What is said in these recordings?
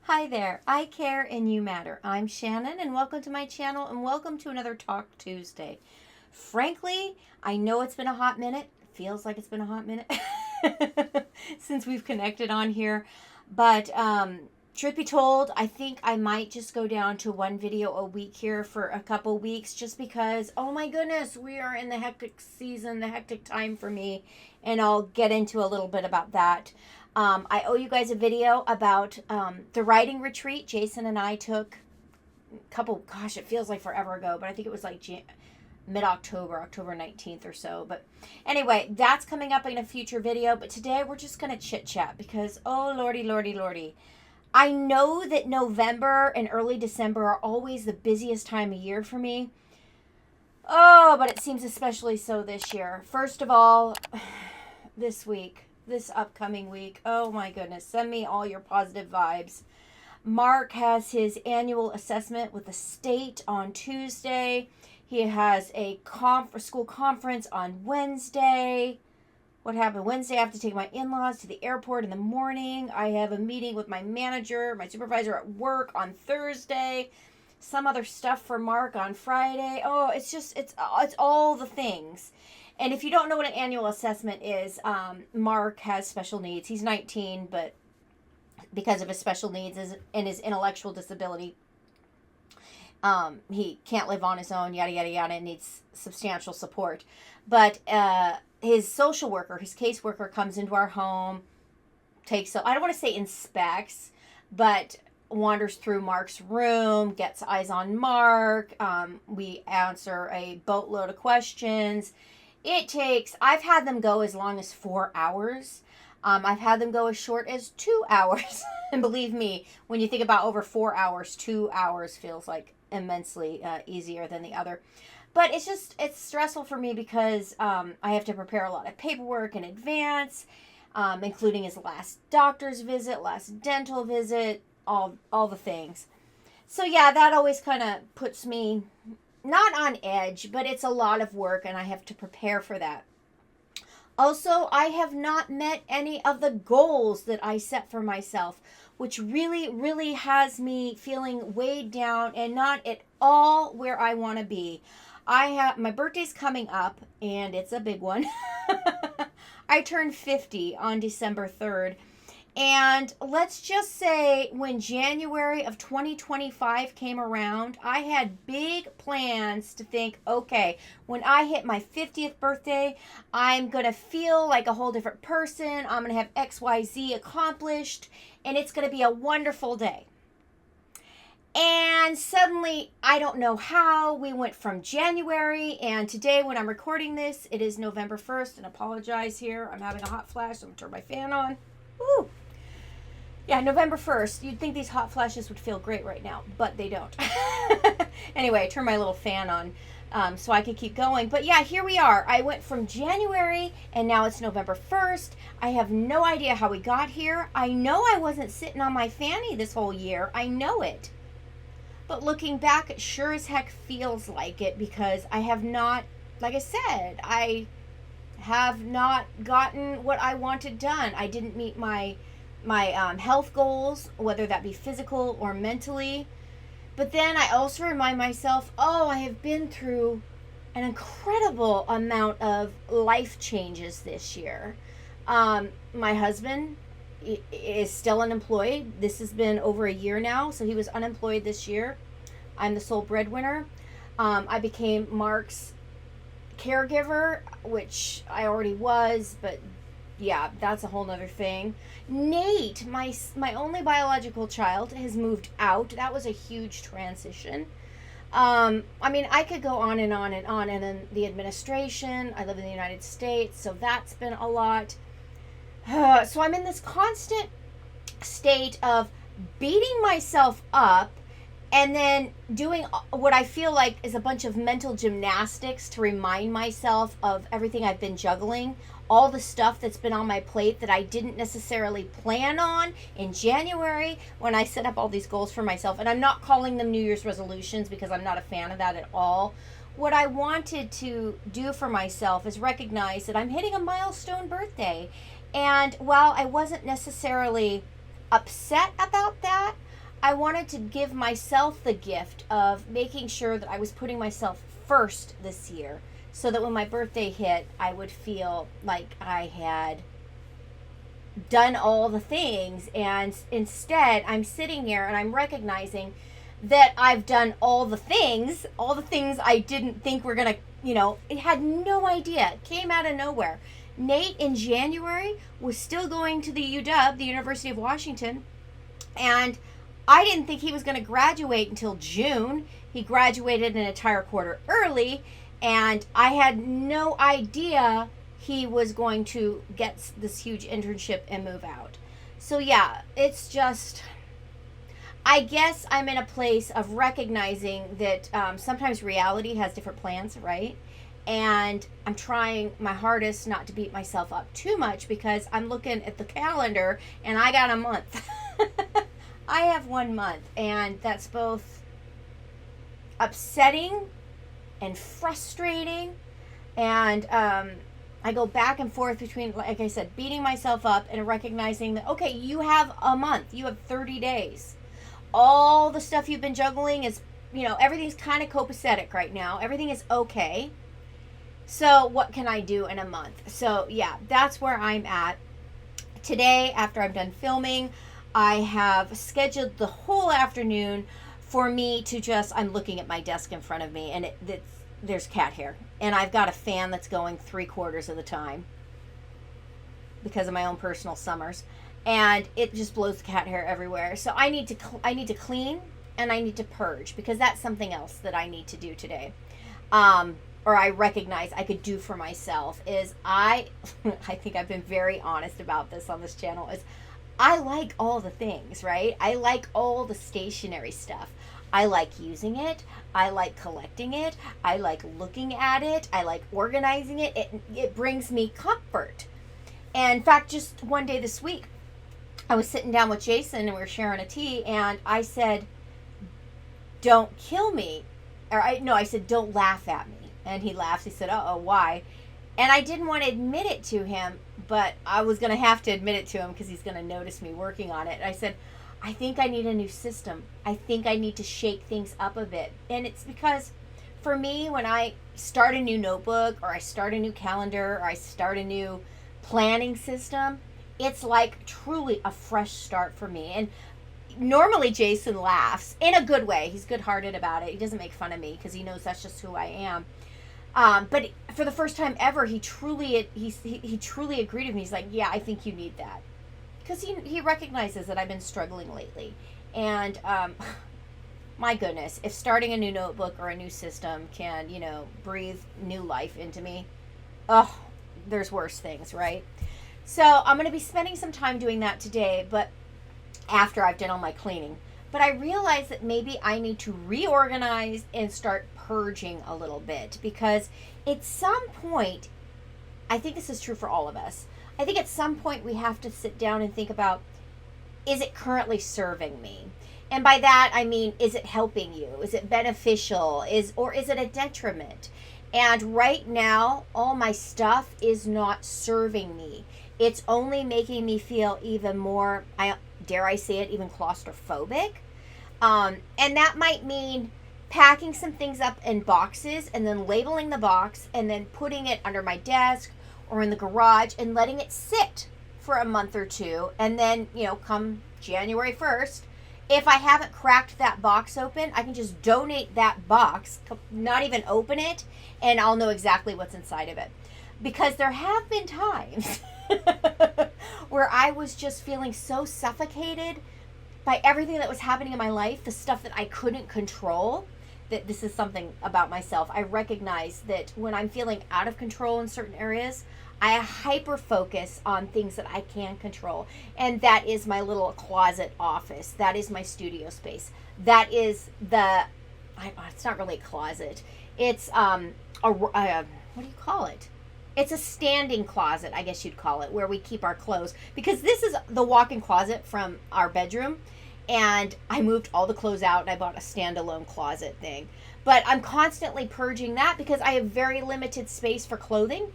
Hi there, I care and you matter. I'm Shannon and welcome to my channel and welcome to another Talk Tuesday. Frankly, I know it's been a hot minute. Feels like it's been a hot minute since we've connected on here. But truth be told, I think I might just go down to one video a week here for a couple weeks just because, oh my goodness, we are in the hectic season, the hectic time for me. And I'll get into a little bit about that. I owe you guys a video about the writing retreat Jason and I took gosh, it feels like forever ago, but I think it was like mid-October, October 19th or so. But anyway, that's coming up in a future video. But today we're just going to chit-chat because, oh, lordy, lordy, lordy. I know that November and early December are always the busiest time of year for me. Oh, but it seems especially so this year. First of all, this upcoming week. Oh my goodness. Send me all your positive vibes. Mark has his annual assessment with the state on Tuesday. He has a school conference on Wednesday. What happened? Wednesday, I have to take my in-laws to the airport in the morning. I have a meeting with my manager, my supervisor at work on Thursday. Some other stuff for Mark on Friday. Oh, it's all the things. And if you don't know what an annual assessment is, Mark has special needs. He's 19, but because of his special needs and his intellectual disability, he can't live on his own, yada, yada, yada, and needs substantial support. But his social worker, his caseworker comes into our home, I don't want to say inspects, but wanders through Mark's room, gets eyes on Mark. We answer a boatload of questions. I've had them go as long as 4 hours. I've had them go as short as 2 hours. And believe me, when you think about over 4 hours, 2 hours feels like immensely easier than the other. But it's stressful for me because I have to prepare a lot of paperwork in advance, including his last doctor's visit, last dental visit, all the things. So yeah, that always kind of puts me not on edge, but it's a lot of work and I have to prepare for that. Also, I have not met any of the goals that I set for myself, which really, really has me feeling weighed down and not at all where I want to be. My birthday's coming up and it's a big one. I turned 50 on December 3rd. And let's just say when January of 2025 came around, I had big plans to think, okay, when I hit my 50th birthday, I'm going to feel like a whole different person. I'm going to have XYZ accomplished, and it's going to be a wonderful day. And suddenly, I don't know how, we went from January, and today when I'm recording this, it is November 1st, and apologize here. I'm having a hot flash, so I'm going to turn my fan on. Woo! Yeah, November 1st. You'd think these hot flashes would feel great right now, but they don't. Anyway, I turned my little fan on so I could keep going. But yeah, here we are. I went from January, and now it's November 1st. I have no idea how we got here. I know I wasn't sitting on my fanny this whole year. I know it. But looking back, it sure as heck feels like it because I have not, like I said, I have not gotten what I wanted done. I didn't meet my health goals, whether that be physical or mentally. But then I also remind myself, I have been through an incredible amount of life changes this year. My husband is still unemployed. This has been over a year now, so he was unemployed this year. I'm the sole breadwinner. I became Mark's caregiver, which I already was, but yeah, that's a whole nother thing. Nate, my only biological child, has moved out. That was a huge transition. I mean, I could go on and on and on. And then the administration, I live in the United States, so that's been a lot. So I'm in this constant state of beating myself up and then doing what I feel like is a bunch of mental gymnastics to remind myself of everything I've been juggling, all the stuff that's been on my plate that I didn't necessarily plan on in January when I set up all these goals for myself. And I'm not calling them New Year's resolutions because I'm not a fan of that at all. What I wanted to do for myself is recognize that I'm hitting a milestone birthday. And while I wasn't necessarily upset about that, I wanted to give myself the gift of making sure that I was putting myself first this year, so that when my birthday hit, I would feel like I had done all the things. And instead, I'm sitting here and I'm recognizing that I've done all the things I didn't think were gonna, it had no idea. It came out of nowhere. Nate in January was still going to the UW, the University of Washington, and I didn't think he was going to graduate until June. He graduated an entire quarter early, and I had no idea he was going to get this huge internship and move out. So yeah, it's just, I guess I'm in a place of recognizing that sometimes reality has different plans, right? And I'm trying my hardest not to beat myself up too much, because I'm looking at the calendar and I got a month. I have 1 month, and that's both upsetting and frustrating. And I go back and forth between, like I said, beating myself up and recognizing that, okay, you have a month, you have 30 days. All the stuff you've been juggling is, everything's kind of copacetic right now. Everything is okay. So what can I do in a month? So yeah, that's where I'm at. Today, after I'm done filming, I have scheduled the whole afternoon for me to I'm looking at my desk in front of me, and there's cat hair. And I've got a fan that's going 3/4 of the time because of my own personal summers. And it just blows the cat hair everywhere. So I need to clean and I need to purge, because that's something else that I need to do today. Or I recognize I could do for myself is I think I've been very honest about this on this channel, is I like all the things, right? I like all the stationery stuff. I like using it. I like collecting it. I like looking at it. I like organizing it. It brings me comfort. And in fact, just one day this week, I was sitting down with Jason and we were sharing a tea, and I said, don't kill me. I said, don't laugh at me. And he laughs. He said, uh-oh, why? And I didn't want to admit it to him, but I was going to have to admit it to him because he's going to notice me working on it. And I said, I think I need a new system. I think I need to shake things up a bit. And it's because for me, when I start a new notebook or I start a new calendar or I start a new planning system, it's like truly a fresh start for me. And normally Jason laughs in a good way. He's good-hearted about it. He doesn't make fun of me because he knows that's just who I am. But for the first time ever, he truly agreed with me. He's like, yeah, I think you need that. Because he recognizes that I've been struggling lately. And my goodness, if starting a new notebook or a new system can, breathe new life into me, there's worse things, right? So I'm going to be spending some time doing that today, but after I've done all my cleaning. But I realized that maybe I need to reorganize and start purging a little bit, because at some point, I think this is true for all of us, I think at some point we have to sit down and think about, is it currently serving me? And by that, I mean, is it helping you? Is it beneficial? Or is it a detriment? And right now, all my stuff is not serving me. It's only making me feel even more, dare I say it, even claustrophobic. And that might mean packing some things up in boxes and then labeling the box and then putting it under my desk or in the garage and letting it sit for a month or two. And then, come January 1st, if I haven't cracked that box open, I can just donate that box, not even open it, and I'll know exactly what's inside of it. Because there have been times where I was just feeling so suffocated by everything that was happening in my life, the stuff that I couldn't control, that this is something about myself. I recognize that when I'm feeling out of control in certain areas, I hyper focus on things that I can control. And that is my little closet office. That is my studio space. That is it's not really a closet. It's, what do you call it? It's a standing closet, I guess you'd call it, where we keep our clothes. Because this is the walk-in closet from our bedroom. And I moved all the clothes out and I bought a standalone closet thing. But I'm constantly purging that because I have very limited space for clothing.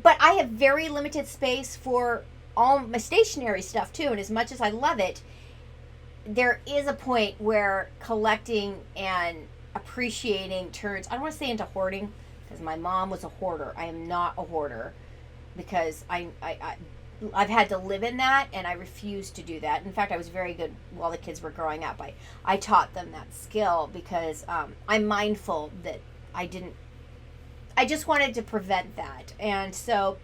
But I have very limited space for all my stationery stuff too. And as much as I love it, there is a point where collecting and appreciating turns, I don't want to say into hoarding, because my mom was a hoarder. I am not a hoarder, because I've had to live in that, and I refuse to do that. In fact, I was very good while the kids were growing up. I taught them that skill because I'm mindful that I just wanted to prevent that. And so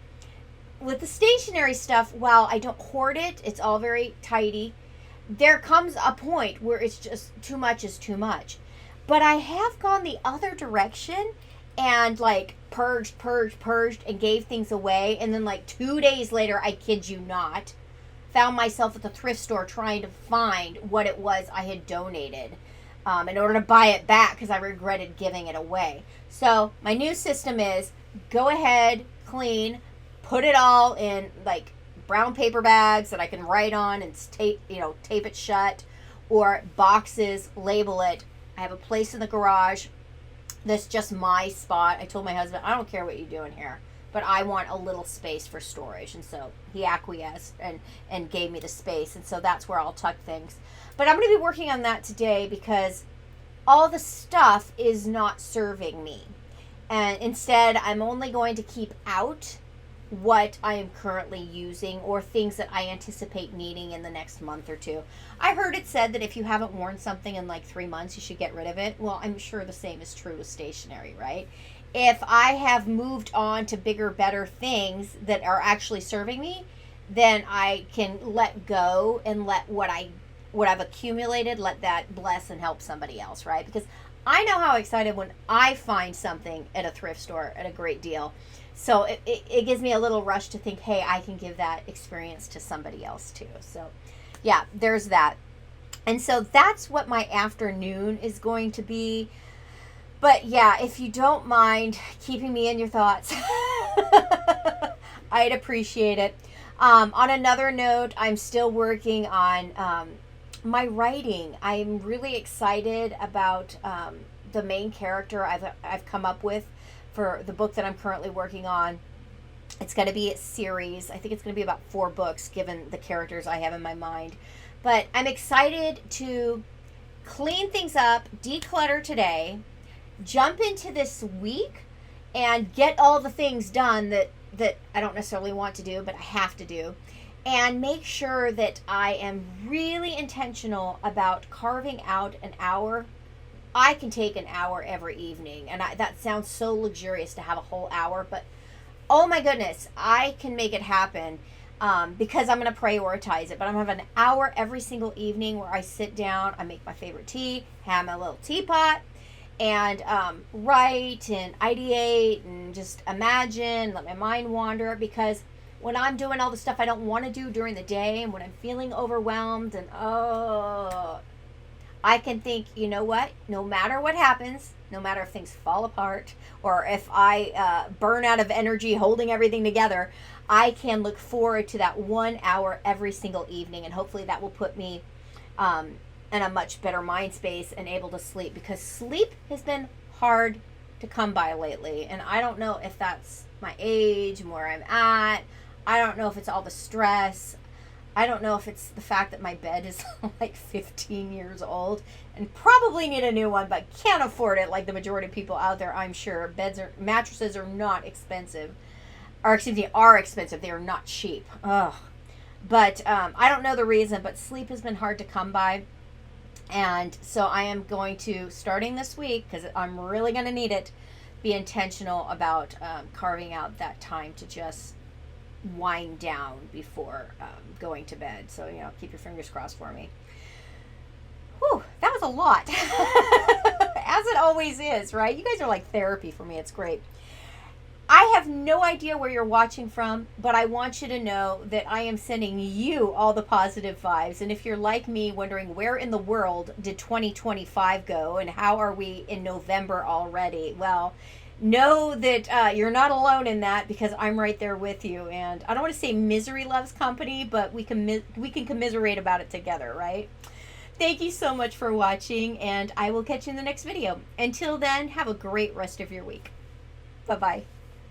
with the stationery stuff, while I don't hoard it, it's all very tidy. There comes a point where it's just too much is too much. But I have gone the other direction and like purged, and gave things away. And then like 2 days later, I kid you not, found myself at the thrift store trying to find what it was I had donated in order to buy it back because I regretted giving it away. So my new system is go ahead, clean, put it all in like brown paper bags that I can write on and tape it shut, or boxes, label it. I have a place in the garage that's just my spot. I told my husband, I don't care what you do in here, but I want a little space for storage. And so he acquiesced and gave me the space. And so that's where I'll tuck things. But I'm going to be working on that today because all the stuff is not serving me. And instead, I'm only going to keep out what I am currently using or things that I anticipate needing in the next month or two. I heard it said that if you haven't worn something in like 3 months, you should get rid of it. Well, I'm sure the same is true with stationery, right? If I have moved on to bigger, better things that are actually serving me, then I can let go and let what I've accumulated, let that bless and help somebody else, right? Because I know how excited when I find something at a thrift store at a great deal. So it gives me a little rush to think, hey, I can give that experience to somebody else too. So yeah, there's that. And so that's what my afternoon is going to be. But yeah, if you don't mind keeping me in your thoughts, I'd appreciate it. On another note, I'm still working on my writing. I'm really excited about the main character I've come up with for the book that I'm currently working on. It's going to be a series. I think it's going to be about 4 books given the characters I have in my mind. But I'm excited to clean things up, declutter today, jump into this week, and get all the things done that I don't necessarily want to do, but I have to do. And make sure that I am really intentional about carving out an hour. I can take an hour every evening, and that sounds so luxurious to have a whole hour, but oh my goodness, I can make it happen because I'm going to prioritize it. But I'm going to have an hour every single evening where I sit down, I make my favorite tea, have my little teapot, and write and ideate and just imagine, let my mind wander, because when I'm doing all the stuff I don't want to do during the day and when I'm feeling overwhelmed and I can think, you know what, no matter what happens, no matter if things fall apart or if I burn out of energy holding everything together, I can look forward to that 1 hour every single evening, and hopefully that will put me in a much better mind space and able to sleep, because sleep has been hard to come by lately. And I don't know if that's my age and where I'm at. I don't know if it's all the stress. I don't know if it's the fact that my bed is like 15 years old and probably need a new one, but can't afford it like the majority of people out there, I'm sure. Mattresses are not expensive. Or excuse me, are expensive. They are not cheap. Ugh. But I don't know the reason, but sleep has been hard to come by. And so I am going to, starting this week, because I'm really going to need it, be intentional about carving out that time to just wind down before going to bed. So, keep your fingers crossed for me. Whew, that was a lot. As it always is, right? You guys are like therapy for me. It's great. I have no idea where you're watching from, but I want you to know that I am sending you all the positive vibes. And if you're like me, wondering where in the world did 2025 go and how are we in November already? Well, know that you're not alone in that, because I'm right there with you. And I don't want to say misery loves company, but we can commiserate about it together, right? Thank you so much for watching, and I will catch you in the next video. Until then, have a great rest of your week. Bye-bye.